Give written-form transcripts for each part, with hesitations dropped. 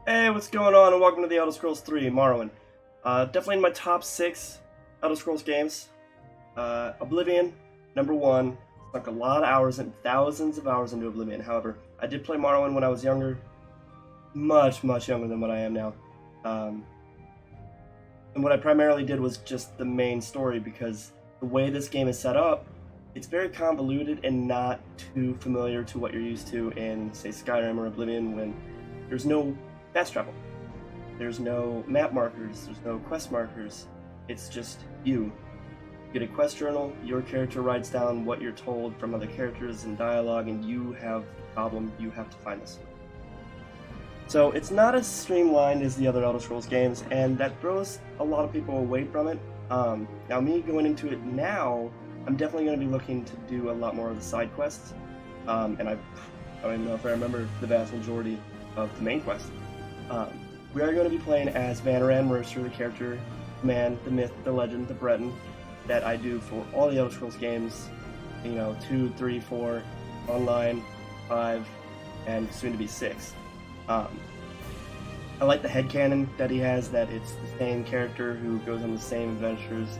Hey, what's going on, and welcome to the Elder Scrolls 3, Morrowind. Definitely in my top 6 Elder Scrolls games. Oblivion, number 1. Sunk a lot of hours and thousands of hours into Oblivion. However, I did play Morrowind when I was younger. Much younger than what I am now. And what I primarily did was just the main story, because the way this game is set up, it's very convoluted and not too familiar to what you're used to in, say, Skyrim or Oblivion, when there's no fast travel. There's no map markers, there's no quest markers. It's just you. You get a quest journal, your character writes down what you're told from other characters in dialogue, and you have the problem, you have to find this. So it's not as streamlined as the other Elder Scrolls games, and that throws a lot of people away from it. Now me going into it now, I'm definitely going to be looking to do a lot more of the side quests, and I don't even know if I remember the vast majority of the main quest. We are going to be playing as Vanniran Mercer, the character, the man, the myth, the legend, the Breton, that I do for all the Elder Scrolls games, 2, 3, 4, online, 5, and soon to be 6. I like the headcanon that he has, that it's the same character who goes on the same adventures,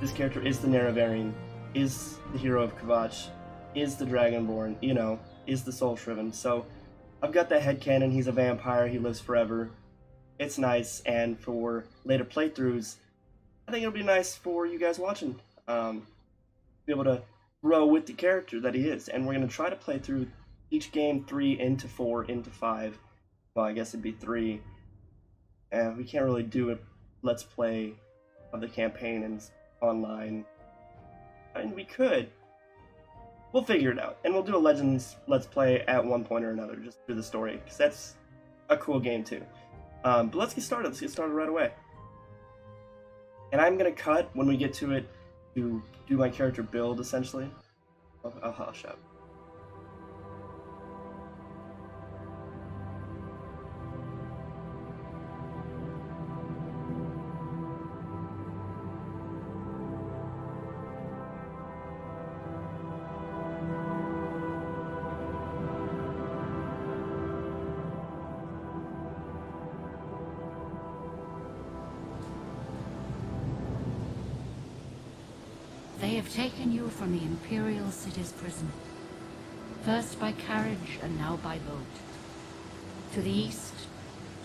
this character is the Nerevarine, is the hero of Kvatch, is the Dragonborn, is the Soul Shriven. So I've got that headcanon. He's a vampire, he lives forever. It's nice, and for later playthroughs, I think it'll be nice for you guys watching. Be able to grow with the character that he is. And we're going to try to play through each game 3 into 4 into 5. Well, I guess it'd be 3. And we can't really do a let's play of the campaign and online. I mean, we could. We'll figure it out, and we'll do a Legends Let's Play at one point or another, just through the story, because that's a cool game too. But let's get started. Let's get started right away. And I'm going to cut, when we get to it, to do my character build, essentially. I'll hush up. They have taken you from the Imperial City's prison, first by carriage and now by boat. To the east,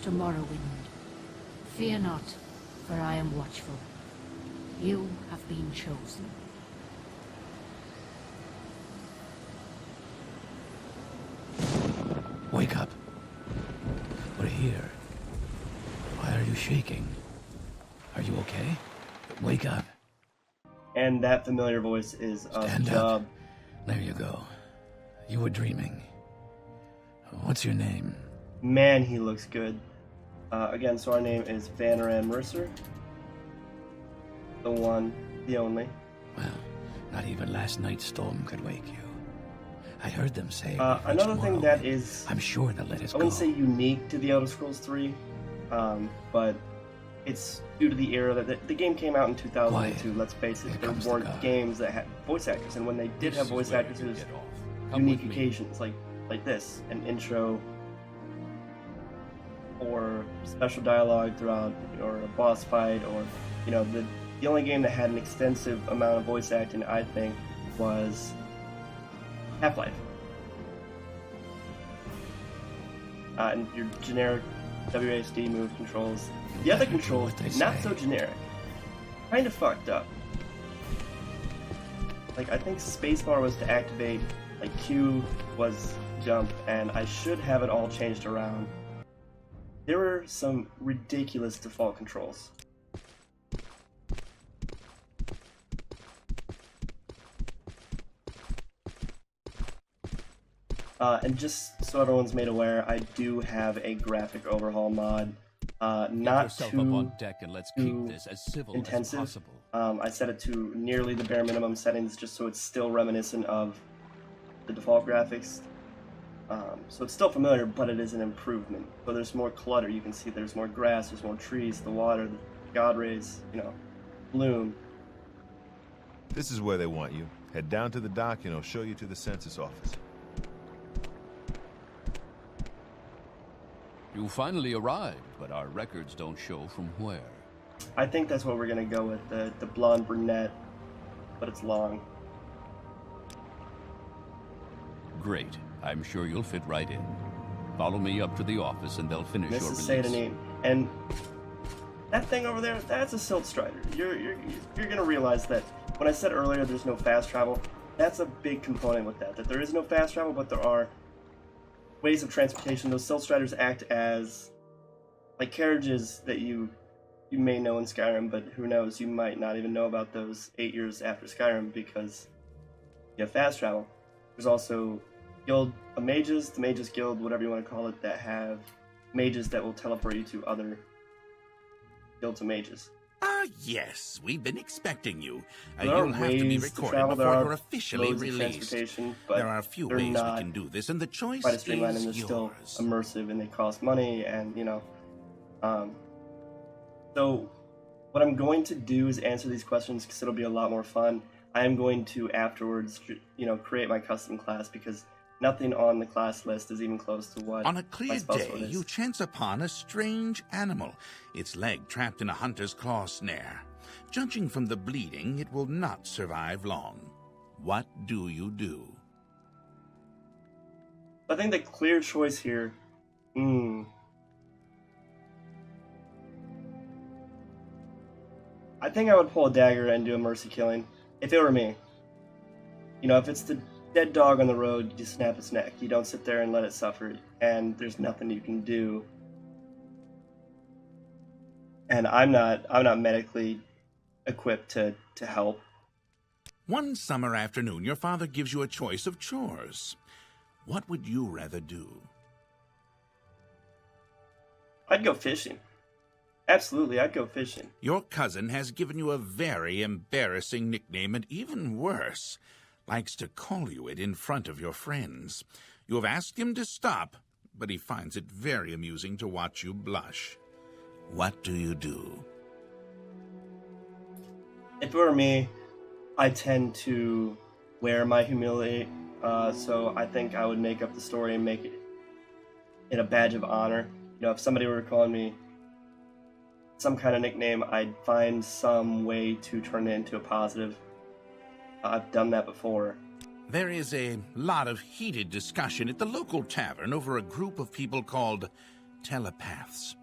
to Morrowind. Fear not, for I am watchful. You have been chosen. Wake up. We're here. Why are you shaking? Are you okay? Wake up. And that familiar voice is of Stand Job. up. There you go. You were dreaming. What's your name? Man, he looks good. Again, so our name is Vanniran Mercer. The one, the only. Well, not even last night's storm could wake you. I heard them say. Another thing that is, I'm sure they'll let us I go. wouldn't say unique to the Elder Scrolls 3, but it's due to the era that the game came out in 2002. Let's face it, there weren't games that had voice actors, and when they did have voice actors, it was unique occasions like this, an intro or special dialogue throughout, or a boss fight, or the only game that had an extensive amount of voice acting, I think, was Half-Life. And your generic WASD move controls. The other controls, not so generic. Kind of fucked up. Like, I think spacebar was to activate, like Q was jump, and I should have it all changed around. There were some ridiculous default controls. And just so everyone's made aware, I do have a graphic overhaul mod. Not too, up on deck and let's keep this as civil intensive. as possible. I set it to nearly the bare minimum settings, just so it's still reminiscent of the default graphics. So it's still familiar, but it is an improvement. So there's more clutter. You can see there's more grass, there's more trees, the water, the god rays, bloom. This is where they want you. Head down to the dock and I'll show you to the census office. You finally arrived, but our records don't show from where. I think that's what we're gonna go with, the blonde brunette, but it's long. Great. I'm sure you'll fit right in. Follow me up to the office and they'll finish your Mrs. release. Satanine. And that thing over there, that's a silt strider. You're gonna realize that when I said earlier there's no fast travel, that's a big component with that there is no fast travel, but there are ways of transportation. Those silt striders act as like carriages that you may know in Skyrim, but who knows, you might not even know about those 8 years after Skyrim because you have fast travel. There's also guild of mages, the Mages Guild, whatever you want to call it, that have mages that will teleport you to other guilds of mages. Ah, yes, we've been expecting you. There are You'll have to be ways to recorded travel. There before are you're officially loads of released. transportation, but There are a few they're ways we not can do this, and the choice quite as streamlined, and they're is still yours. immersive, and they cost money, and so what I'm going to do is answer these questions because it'll be a lot more fun. I am going to afterwards, create my custom class because nothing on the class list is even close to what On a my clear spell day, sword is. you chance upon a strange animal, its leg trapped in a hunter's claw snare. Judging from the bleeding, it will not survive long. What do you do? I think the clear choice here. I think I would pull a dagger and do a mercy killing if it were me. If it's the dead dog on the road, you snap its neck. You don't sit there and let it suffer, and there's nothing you can do. And I'm not medically equipped to help. One summer afternoon, your father gives you a choice of chores. What would you rather do? I'd go fishing. Absolutely, I'd go fishing. Your cousin has given you a very embarrassing nickname, and even worse, likes to call you it in front of your friends. You have asked him to stop, but he finds it very amusing to watch you blush. What do you do? If it were me, I tend to wear my humility, so I think I would make up the story and make it a badge of honor. If somebody were calling me some kind of nickname, I'd find some way to turn it into a positive. I've done that before. There is a lot of heated discussion at the local tavern over a group of people called telepaths.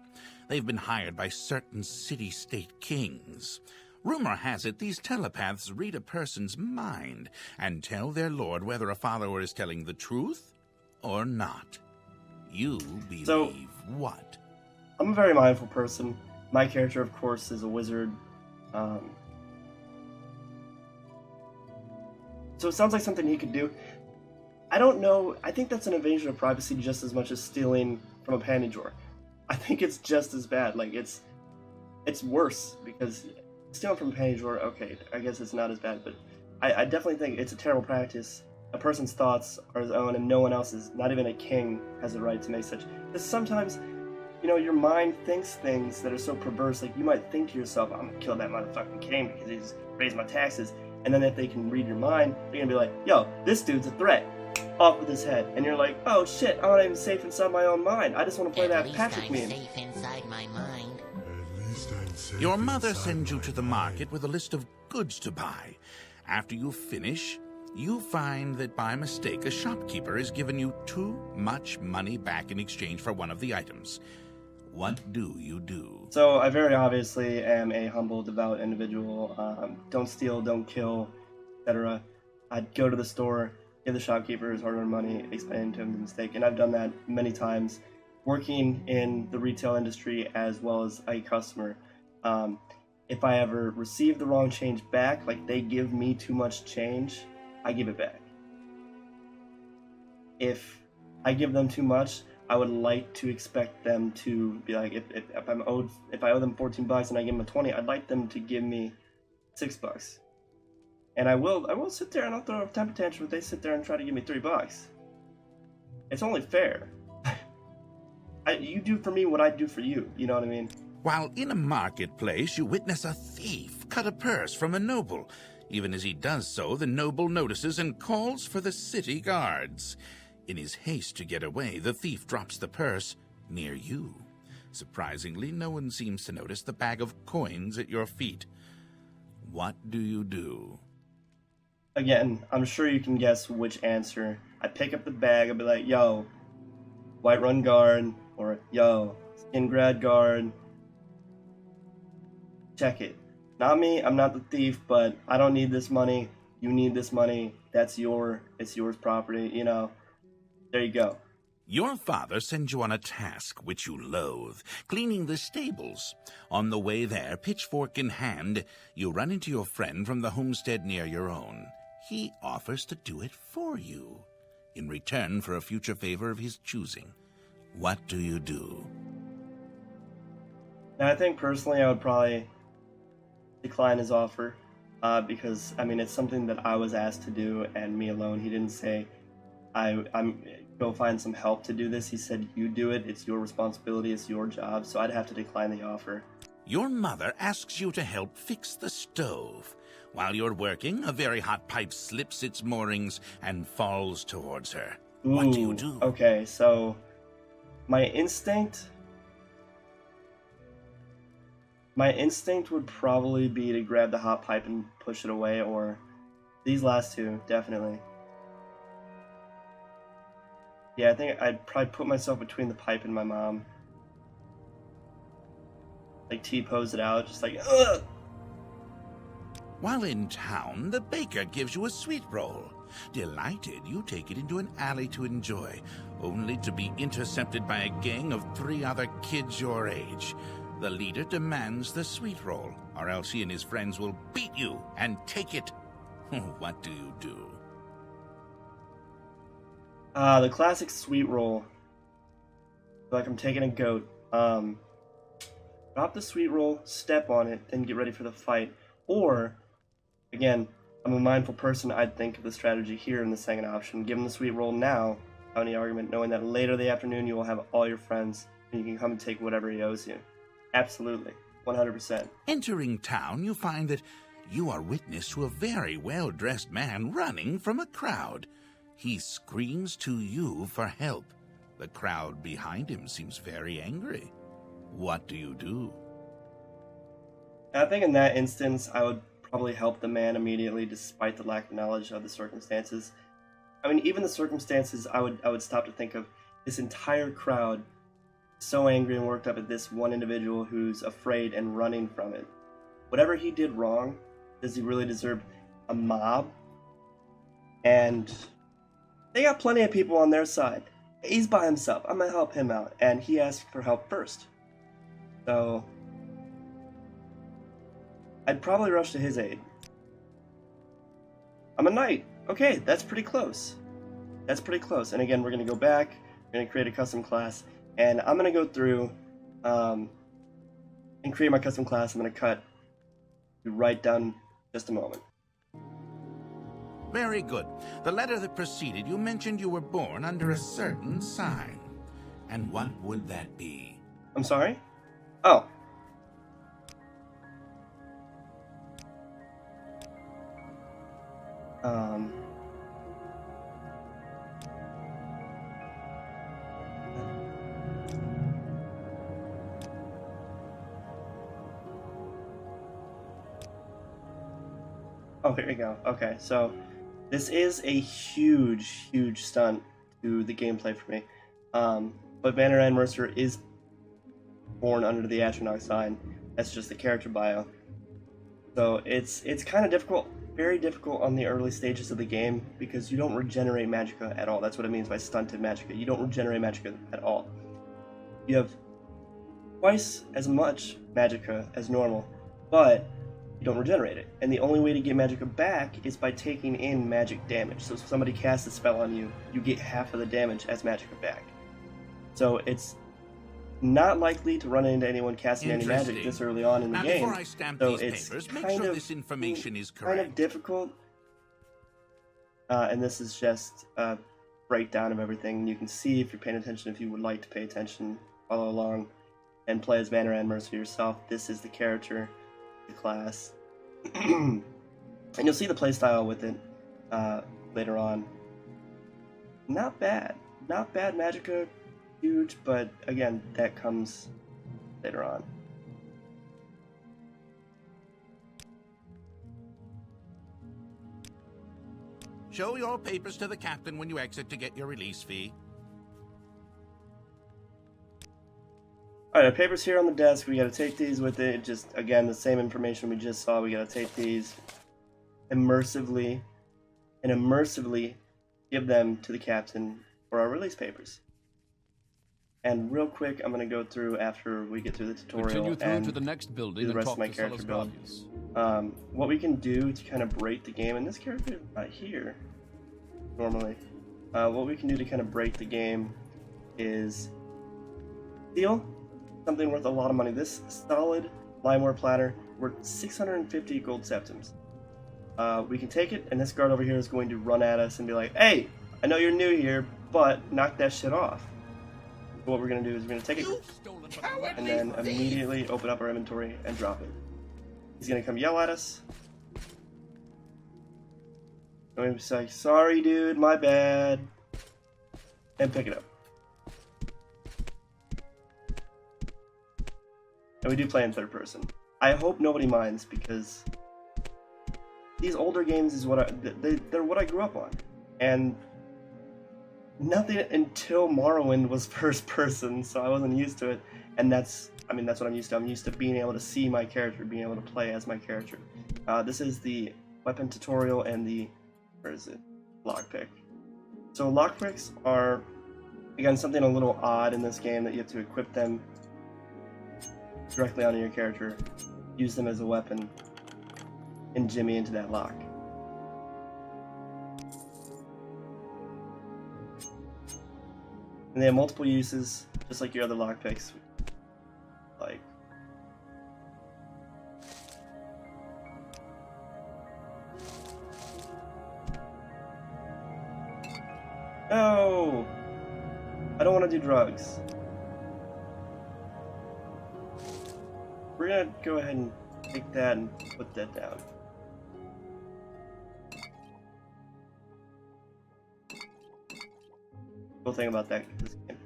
They've been hired by certain city-state kings. Rumor has it these telepaths read a person's mind and tell their lord whether a follower is telling the truth or not. You believe what? I'm a very mindful person. My character, of course, is a wizard. So it sounds like something he could do. I don't know. I think that's an invasion of privacy just as much as stealing from a panty drawer. I think it's just as bad. Like, it's worse because stealing from a panty drawer, okay, I guess it's not as bad, but I definitely think it's a terrible practice. A person's thoughts are his own, and no one else's. Not even a king has the right to make such. Because sometimes, your mind thinks things that are so perverse. Like, you might think to yourself, I'm gonna kill that motherfucking king because he's raised my taxes. And then if they can read your mind, they're gonna be like, yo, this dude's a threat. Off with his head. And you're like, oh shit, I'm not even safe inside my own mind. I just want to play that Patrick meme. Safe inside my mind. Your mother sends you to the market with a list of goods to buy. After you finish, you find that by mistake a shopkeeper has given you too much money back in exchange for one of the items. What do you do? So I very obviously am a humble, devout individual. Don't steal, don't kill, etc. I'd go to the store, give the shopkeeper his hard-earned money, explain to him the mistake, and I've done that many times, working in the retail industry as well as a customer. If I ever receive the wrong change back, like they give me too much change, I give it back. If I give them too much, I would like to expect them to be like, if I owe them $14 and I give them a 20, I'd like them to give me $6. And I will sit there and I'll throw a temper tantrum if they sit there and try to give me $3. It's only fair. You do for me what I do for you. You know what I mean? While in a marketplace, you witness a thief cut a purse from a noble. Even as he does so, the noble notices and calls for the city guards. In his haste to get away, the thief drops the purse near you. Surprisingly, no one seems to notice the bag of coins at your feet. What do you do? Again, I'm sure you can guess which answer. I pick up the bag, I'll be like, yo, Whiterun Guard, or yo, Skingrad Guard. Check it. Not me, I'm not the thief, but I don't need this money. You need this money. It's yours property, you know. There you go. Your father sends you on a task which you loathe, cleaning the stables. On the way there, pitchfork in hand, you run into your friend from the homestead near your own. He offers to do it for you, in return for a future favor of his choosing. What do you do? Now, I think personally I would probably decline his offer, because, I mean, it's something that I was asked to do, and me alone. He didn't say, I'm go find some help to do this. He said, you do it, it's your responsibility, it's your job, so I'd have to decline the offer. Your mother asks you to help fix the stove. While you're working, a very hot pipe slips its moorings and falls towards her. What do you do? Okay, so my instinct would probably be to grab the hot pipe and push it away, or these last two, definitely. Yeah, I think I'd probably put myself between the pipe and my mom. Like T-pose it out, just like, ugh! While in town, the baker gives you a sweet roll. Delighted, you take it into an alley to enjoy, only to be intercepted by a gang of 3 other kids your age. The leader demands the sweet roll, or else he and his friends will beat you and take it. What do you do? The classic sweet roll. Like I'm taking a goat. Drop the sweet roll, step on it, then get ready for the fight. Or, again, I'm a mindful person, I'd think of the strategy here in the second option. Give him the sweet roll now, without any argument, knowing that later in the afternoon you will have all your friends, and you can come and take whatever he owes you. Absolutely. 100%. Entering town, you find that you are witness to a very well-dressed man running from a crowd. He screams to you for help. The crowd behind him seems very angry. What do you do? I think in that instance, I would probably help the man immediately, despite the lack of knowledge of the circumstances. I mean, even the circumstances, I would stop to think of this entire crowd so angry and worked up at this one individual who's afraid and running from it. Whatever he did wrong, does he really deserve a mob? And they got plenty of people on their side. He's by himself. I'm gonna help him out. And he asked for help first. So I'd probably rush to his aid. I'm a knight. Okay, that's pretty close. That's pretty close. And again, we're gonna go back. We're gonna create a custom class. And I'm gonna go through and create my custom class. I'm gonna cut right down just a moment. Very good. The letter that preceded you mentioned you were born under a certain sign. And what would that be? I'm sorry? Oh. Oh, here we go. Okay, so this is a huge, huge stunt to the gameplay for me. But Vanniran Mercer is born under the astronaut sign. That's just the character bio. So it's kind of difficult, very difficult on the early stages of the game because you don't regenerate magicka at all. That's what it means by stunted magicka. You don't regenerate magicka at all. You have twice as much magicka as normal, but you don't regenerate it. And the only way to get magicka back is by taking in magic damage. So if somebody casts a spell on you, you get half of the damage as magicka back. So it's not likely to run into anyone casting any magic this early on in the game. Before I stamp so these it's papers, make kind sure of, this information is correct. kind of difficult. And this is just a breakdown of everything. You can see if you're paying attention, if you would like to pay attention, follow along, and play as Vanniran Mercer yourself. This is the character, the class. And you'll see the playstyle with it later on. Not bad. Not bad magicka. huge, but again, that comes later on. Show your papers to the captain when you exit to get your release fee. Alright, our papers here on the desk. We gotta take these with it. Just, again, the same information we just saw. We gotta take these immersively give them to the captain for our release papers. And real quick, I'm gonna go through after we get through the tutorial Continue through and to the next building do the and rest talk of my to character build. Celesgravius. What we can do to kind of break the game, and this character is not here normally. What we can do to kind of break the game is steal something worth a lot of money. This solid limeware platter worth 650 gold septims. We can take it, and this guard over here is going to run at us and be like, "Hey, I know you're new here, but knock that shit off." So what we're going to do is we're going to take it and then immediately open up our inventory and drop it. He's going to come yell at us. I'm going to say, "Sorry, dude, my bad," and pick it up. And we do play in third person. I hope nobody minds, because these older games is they're what I grew up on, and nothing until Morrowind was first person, so I wasn't used to it. And that's what I'm used to. I'm used to being able to see my character, being able to play as my character. This is the weapon tutorial and the lockpick. So lockpicks are, again, something a little odd in this game, that you have to equip them directly onto your character, use them as a weapon, and jimmy into that lock. And they have multiple uses, just like your other lockpicks. Like, no! I don't want to do drugs. We're gonna go ahead and take that and put that down. Cool thing about that this game.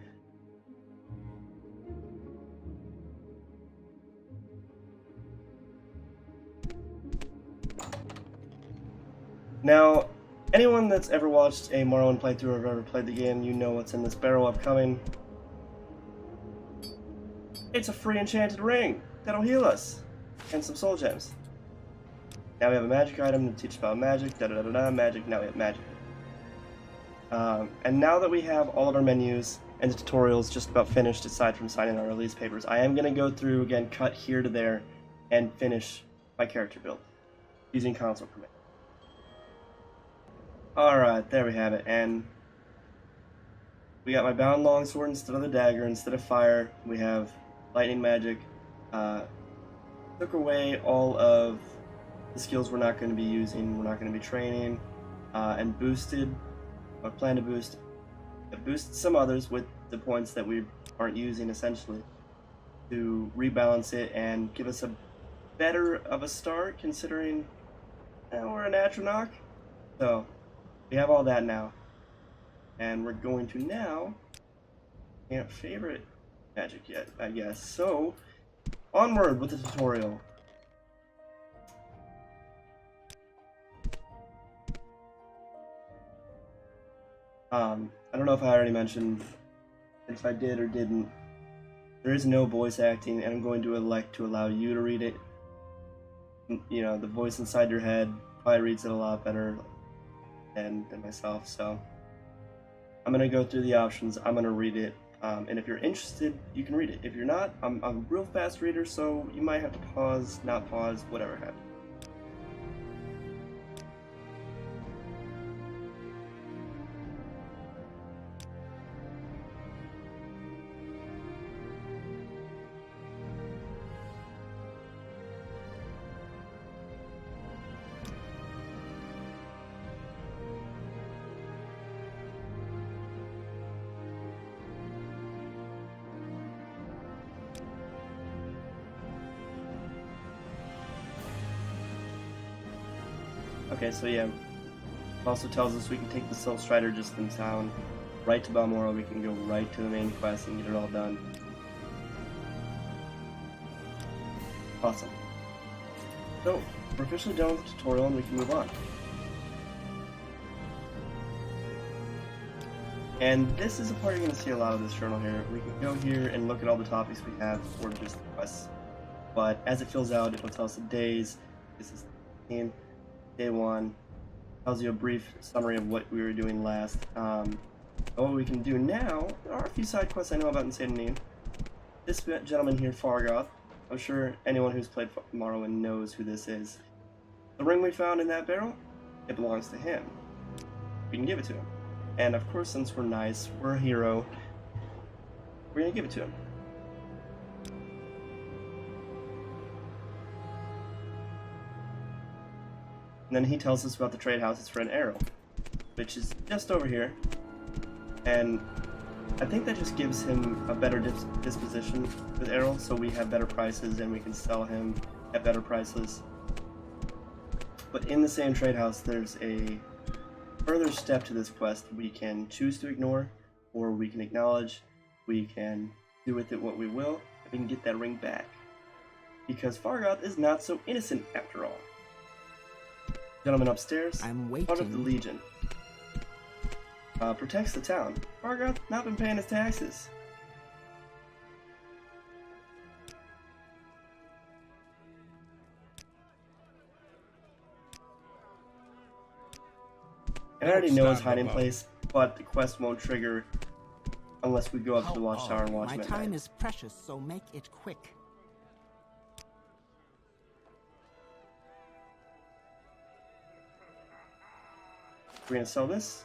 Now, anyone that's ever watched a Morrowind playthrough or ever played the game, you know what's in this barrel upcoming. It's a free enchanted ring that'll heal us, and some soul gems. Now we have a magic item to teach about magic, magic, now we have magic. And now that we have all of our menus and the tutorials just about finished, aside from signing our release papers, I am going to go through, again, cut here to there, and finish my character build, using console command. Alright, there we have it, and we got my bound longsword instead of the dagger. Instead of fire, we have lightning magic. Took away all of the skills we're not going to be using, we're not going to be training, and boosted, or plan to boost, some others with the points that we aren't using, essentially, to rebalance it and give us a better of a start, considering we're an Atronach. So we have all that now, and we're going to now, can't favorite magic yet, I guess. So onward with the tutorial. I don't know if I already mentioned, if I did or didn't, there is no voice acting, and I'm going to elect to allow you to read it. You know, the voice inside your head probably reads it a lot better than myself, so I'm going to go through the options, I'm going to read it, and if you're interested, you can read it. If you're not, I'm a real fast reader, so you might have to pause, not pause, whatever happens. Okay, so yeah, it also tells us we can take the Soul Strider just in town. right to Balmoral. We can go right to the main quest and get it all done. Awesome. So, we're officially done with the tutorial and we can move on. And this is a part you're going to see a lot of this journal here. We can go here and look at all the topics we have for just the quests. But as it fills out, it will tell us the days. This is day 1. Tells you a brief summary of what we were doing last. What we can do now, there are a few side quests I know about in St. Anine. This gentleman here, Fargoth, I'm sure anyone who's played Morrowind knows who this is. The ring we found in that barrel, it belongs to him. We can give it to him. And of course, since we're nice, we're a hero, we're gonna give it to him. And then he tells us about the trade houses for an arrow, which is just over here. And I think that just gives him a better disposition with Errol, so we have better prices and we can sell him at better prices. But in the same trade house, there's a further step to this quest. We can choose to ignore, or we can acknowledge. We can do with it what we will, and we can get that ring back. Because Fargoth is not so innocent after all. Gentleman upstairs, I'm waiting. part of the Legion. Protects the town. Fargoth not been paying his taxes. And I already know his hiding place, but the quest won't trigger unless we go up to the watchtower and watch him My at time night. is precious, so make it quick. We're gonna sell this.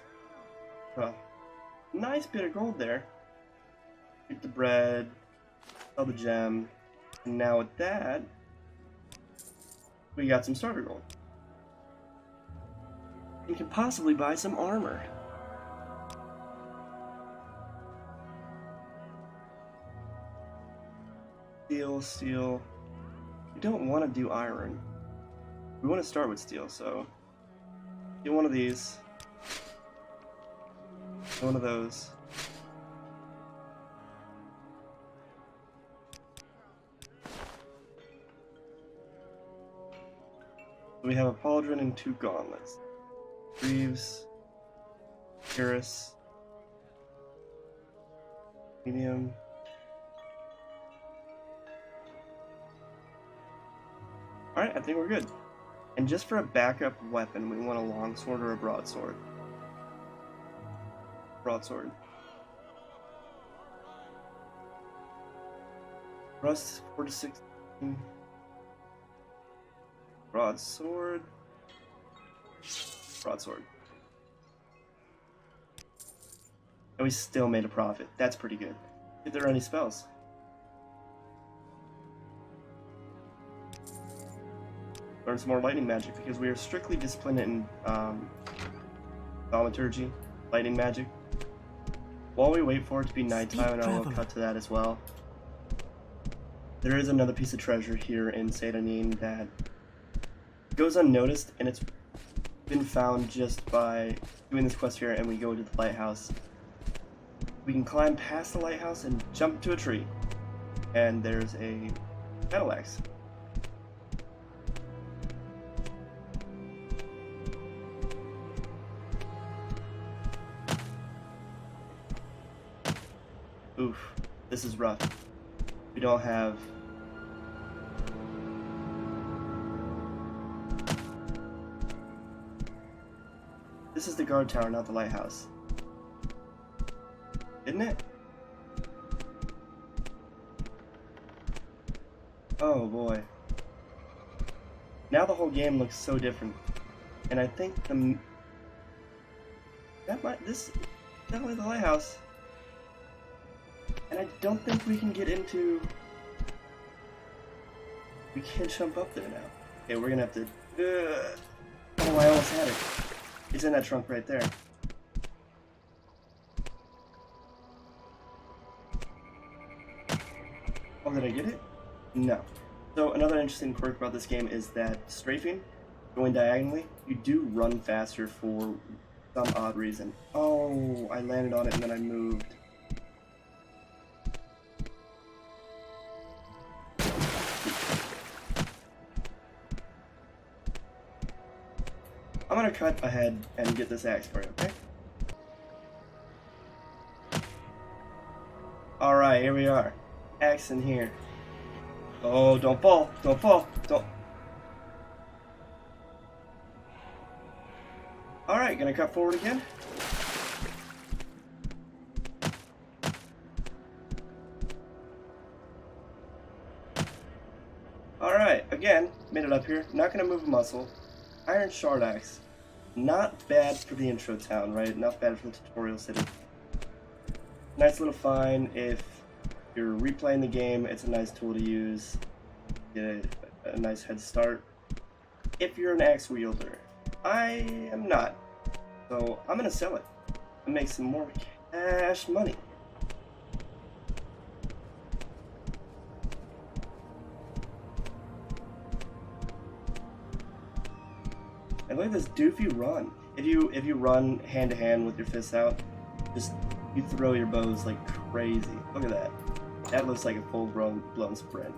Well, nice bit of gold there. Get the bread, sell the gem, and now with that, we got some starter gold. We can possibly buy some armor. Steel. We don't want to do iron. We want to start with steel, so get one of these. One of those. We have a pauldron and 2 gauntlets. Greaves. Cuirass. Medium. Alright, I think we're good. And just for a backup weapon, we want a longsword or a broadsword. Broadsword. Rust 4 to 16. Broadsword. Broadsword. And we still made a profit. That's pretty good. If there are any spells. Learn some more lightning magic because we are strictly disciplined in thaumaturgy, lightning magic. While we wait for it to be nighttime, and I will cut to that as well, there is another piece of treasure here in St. Anine that goes unnoticed, and it's been found just by doing this quest here, and we go to the lighthouse. We can climb past the lighthouse and jump to a tree, and there's a battle axe. Oof, this is rough. We don't have... This is the guard tower, not the lighthouse. Isn't it? Oh boy. Now the whole game looks so different. And I think this is definitely the lighthouse. And I don't think we can get into... We can't jump up there now. Okay, we're gonna have to... Oh, I almost had it. It's in that trunk right there. Oh, did I get it? No. So another interesting quirk about this game is that strafing, going diagonally, you do run faster for some odd reason. Oh, I landed on it and then I moved. I'm gonna cut ahead and get this axe for you, okay? Alright, here we are. Axe in here. Oh, don't fall. Don't fall. Don't. Alright, gonna cut forward again. Alright, again, made it up here. Not gonna move a muscle. Iron Shard Axe. Not bad for the intro town, right? Not bad for the tutorial city. Nice little find if you're replaying the game. It's a nice tool to use. Get a nice head start. If you're an axe wielder, I am not. So I'm gonna sell it and make some more cash money. And look at this doofy run. If you run hand to hand with your fists out, just you throw your bows like crazy. Look at that. That looks like a full-blown sprint.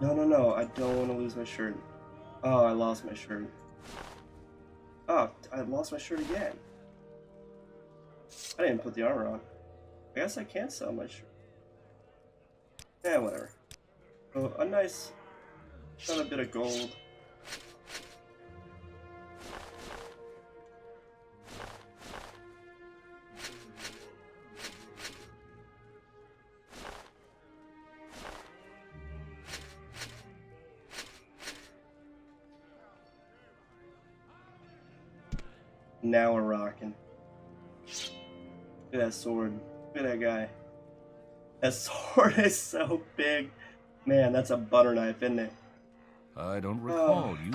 No, I don't want to lose my shirt. Oh, I lost my shirt. Oh, I lost my shirt again. I didn't put the armor on. I guess I can't sell my shirt. Yeah, whatever. So, a nice... Another bit of gold. Now we're rocking. Look at that sword. Look at that guy. That sword is so big. Man, that's a butter knife, isn't it? I don't recall you.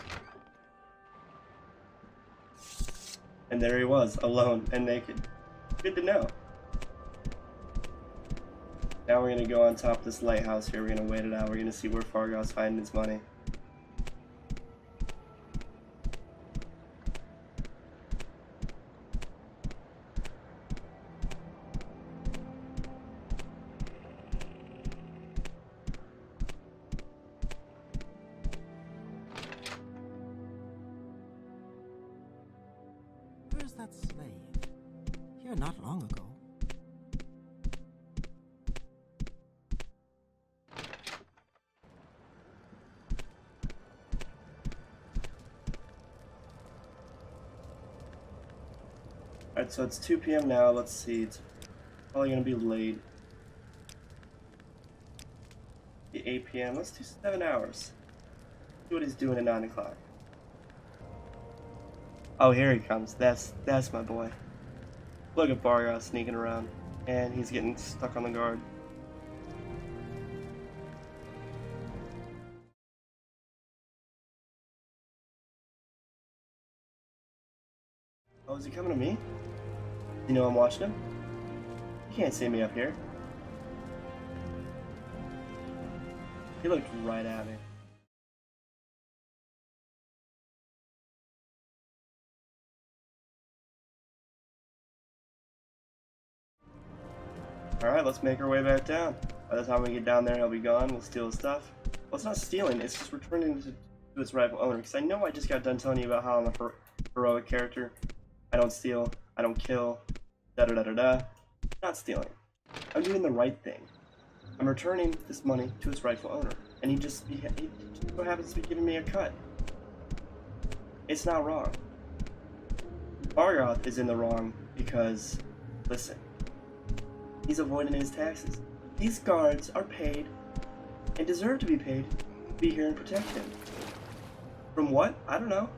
And there he was, alone and naked. Good to know. Now we're gonna go on top of this lighthouse here. We're gonna wait it out. We're gonna see where Fargoth's hiding his money. Where's that slave? Here not long ago. Alright, so it's 2 p.m. now. Let's see. It's probably gonna be late. 8 p.m. Let's do 7 hours. See what he's doing at 9 o'clock. Oh, here he comes. That's my boy. Look at Fargoth sneaking around, and he's getting stuck on the guard. Oh, is he coming to me? You know I'm watching him? He can't see me up here. He looked right at me. Alright, let's make our way back down. By the time we get down there, he'll be gone. We'll steal his stuff. Well, it's not stealing, it's just returning to its rightful owner. Because I know I just got done telling you about how I'm a heroic character. I don't steal, I don't kill, da-da-da-da-da. Not stealing. I'm doing the right thing. I'm returning this money to its rightful owner. And he just so happens to be giving me a cut. It's not wrong. Fargoth is in the wrong because, listen, he's avoiding his taxes. These guards are paid and deserve to be paid to be here and protect him. From what? I don't know.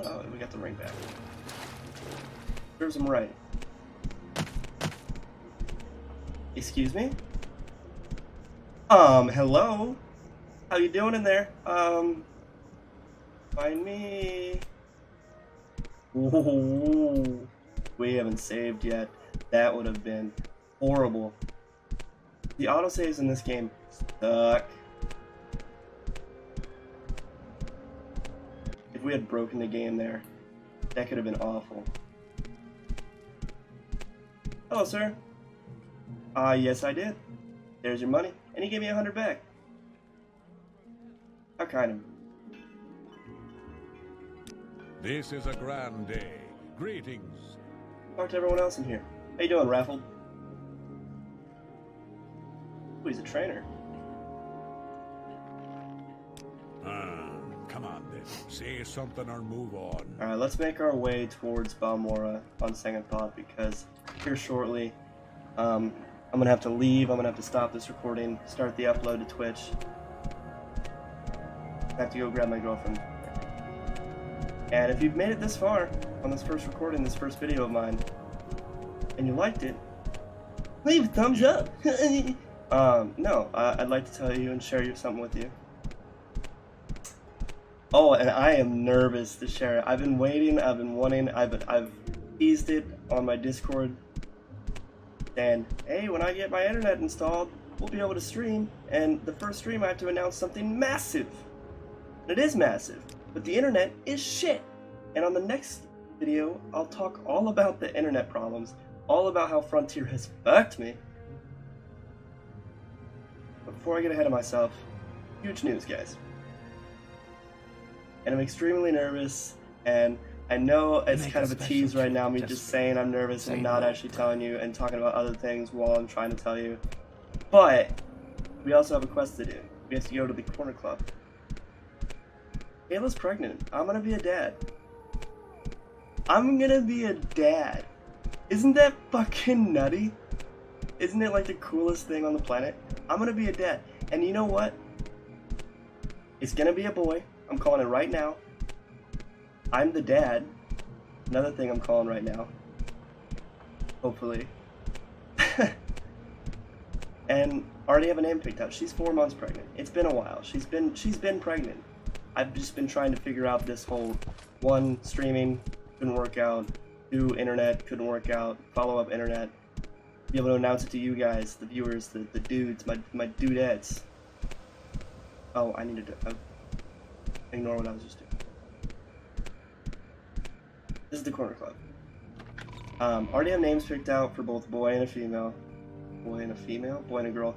Oh, we got the ring back. Serves him right. Excuse me? Hello? How you doing in there? Find me. Ooh, we haven't saved yet. That would have been horrible. The autosaves in this game suck. we had broken the game there, that could have been awful. Hello, sir. Yes, I did. There's your money. And he gave me 100 back. How kind of him. This is a grand day. Greetings. Talk to everyone else in here. How you doing, Raffled? Ooh, he's a trainer. Come on then. Say something or move on. Alright, let's make our way towards Balmora on second thought, because here shortly, I'm gonna have to leave, I'm gonna have to stop this recording, start the upload to Twitch. I have to go grab my girlfriend. And if you've made it this far on this first recording, this first video of mine, and you liked it, leave a thumbs up! No, I'd like to tell you and share something with you. Oh, and I am nervous to share it. I've been waiting, I've been wanting, I've teased it on my Discord. And, hey, when I get my internet installed, we'll be able to stream. And the first stream I have to announce something massive. And it is massive, but the internet is shit. And on the next video, I'll talk all about the internet problems, all about how Frontier has fucked me. But before I get ahead of myself, huge news, guys. And I'm extremely nervous, and I know it's kind of a tease right now, me just saying I'm nervous and not actually telling you and talking about other things while I'm trying to tell you. But we also have a quest to do. We have to go to the corner club. Kayla's pregnant. I'm gonna be a dad. I'm gonna be a dad. Isn't that fucking nutty? Isn't it like the coolest thing on the planet? I'm gonna be a dad. And you know what? It's gonna be a boy. I'm calling it right now. I'm the dad. Another thing I'm calling right now. Hopefully. And already have a name picked out. She's 4 months pregnant. It's been a while. She's been pregnant. I've just been trying to figure out this whole one, streaming couldn't work out, two, internet couldn't work out, follow-up internet, be able to announce it to you guys, the viewers, the dudes, my dudettes. Oh, I need to ignore what I was just doing. This is the corner club. Already have names picked out for both boy and a female. Boy and a female? Boy and a girl.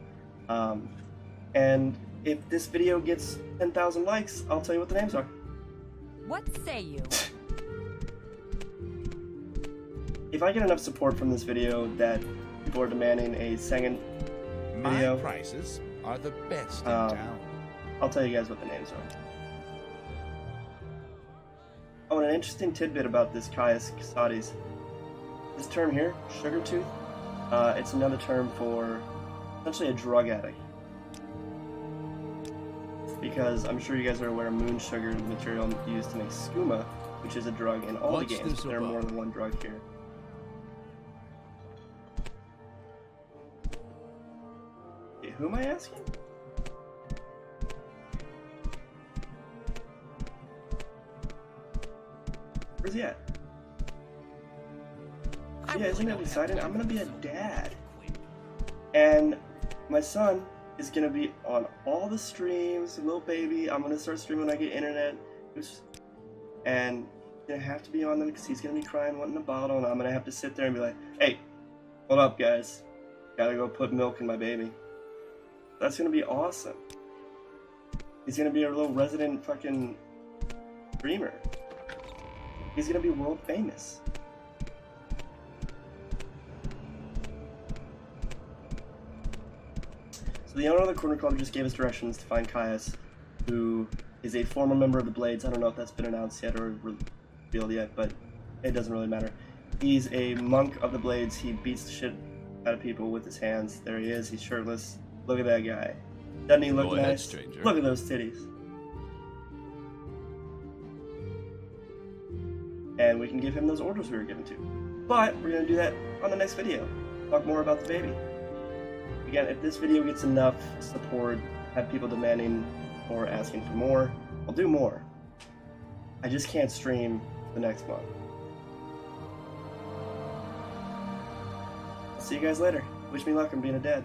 And if this video gets 10,000 likes, I'll tell you what the names are. What say you? If I get enough support from this video that people are demanding a second video, My prices are the best in town. I'll tell you guys what the names are. Oh, and an interesting tidbit about this Caius Casades. This term here, sugar tooth, it's another term for essentially a drug addict. Because I'm sure you guys are aware moon sugar is the material used to make skooma, which is a drug in all the games. There are more than one drug here. Okay, who am I asking? Where's he at? Yeah, isn't it exciting? I'm gonna be a dad. And my son is gonna be on all the streams, little baby. I'm gonna start streaming when I get internet. And gonna have to be on them because he's gonna be crying, wanting a bottle, and I'm gonna have to sit there and be like, hey, hold up guys. Gotta go put milk in my baby. That's gonna be awesome. He's gonna be a little resident fucking streamer. He's gonna be world famous. So the owner of the corner club just gave us directions to find Caius, who is a former member of the Blades. I don't know if that's been announced yet or revealed yet, but it doesn't really matter. He's a monk of the Blades. He beats the shit out of people with his hands. There he is. He's shirtless. Look at that guy. Doesn't he look nice? Stranger. Look at those titties. And we can give him those orders we were given to. But we're going to do that on the next video. Talk more about the baby. Again, if this video gets enough support, have people demanding or asking for more, I'll do more. I just can't stream the next month. I'll see you guys later. Wish me luck on being a dad.